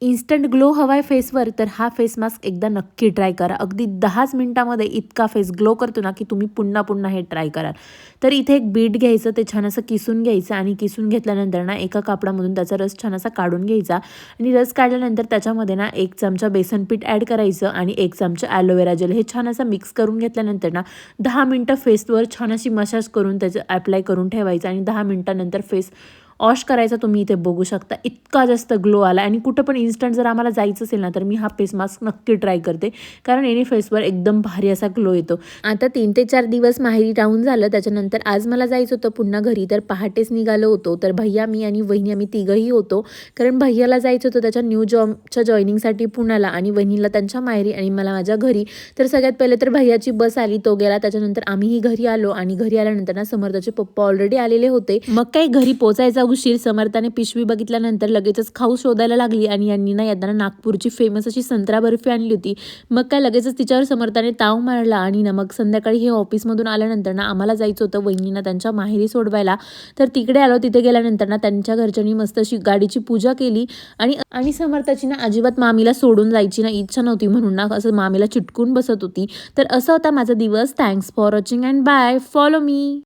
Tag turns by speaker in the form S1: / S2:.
S1: Instant glow हवा आहे फेसवर, तर हा फेस मास्क एकदा नक्की ट्राय करा. अगदी 10च मिनिटामध्ये इतका फेस ग्लो करतो ना, की तुम्ही पुन्हा पुन्हा हे ट्राय कराल. तर इथे एक बीट घ्यायचं, ते छान असं किसून घ्यायचं आणि किसून घेतल्यानंतर ना एका कापडामधून त्याचा रस छान असा काढून घ्यायचा आणि रस काढल्यानंतर त्याच्यामध्ये ना 1 चमचा बेसन पीठ ॲड करायचं आणि 1 चमचा ॲलोवेरा जेल हे छान असं मिक्स करून घेतल्यानंतर ना 10 मिनिटं फेसवर छान अशी मसाज करून त्याचं ॲप्लाय करून ठेवायचं आणि 10 मिनिटानंतर फेस वॉश करायचा. तुम्ही इथे बघू शकता इतका जास्त ग्लो आला आणि कुठं पण इन्स्टंट जर आम्हाला जायचं असेल ना, तर मी हा फेस मास्क नक्की ट्राय करते, कारण याने फेसवर एकदम भारी असा ग्लो येतो. आता 3 ते 4 दिवस माहेरी राहून झालं. त्याच्यानंतर आज मला जायचं होतं पुन्हा घरी, तर पहाटेच निघालो होतो. तर भैया, मी आणि वहिनी आम्ही तिघंही होतो, कारण भैयाला जायचं होतं त्याच्या न्यू जॉबच्या जॉईनिंगसाठी पुण्याला आणि वहिनीला त्यांच्या माहेरी आणि मला माझ्या घरी. तर सगळ्यात पहिले तर भैयाची बस आली, तो गेला. त्याच्यानंतर आम्हीही घरी आलो आणि घरी आल्यानंतर ना समर्थाचे पप्पा ऑलरेडी आलेले होते. मग काही घरी पोचायचा उशीर. समर्थाने पिशवी बघितल्यानंतर लगेचच खाऊ शोधायला लागली आणि यांनी ना येताना नागपूरची फेमस अशी संत्रा बर्फी आणली होती. मग काय लगेचच तिच्यावर समर्थाने ताव मारला आणि ना मग संध्याकाळी हे ऑफिसमधून आल्यानंतर ना आम्हाला जायचं होतं वहिनींना त्यांच्या माहेरी सोडवायला. तर तिकडे आलो. तिथे गेल्यानंतर ना त्यांच्या घरच्यांनी मस्त अशी गाडीची पूजा केली आणि आणि समर्थाची ना अजिबात मामीला सोडून जायची ना इच्छा नव्हती, म्हणून ना असं मामीला चिटकून बसत होती. तर असा होता माझा दिवस. Thanks for watching and bye. Follow me.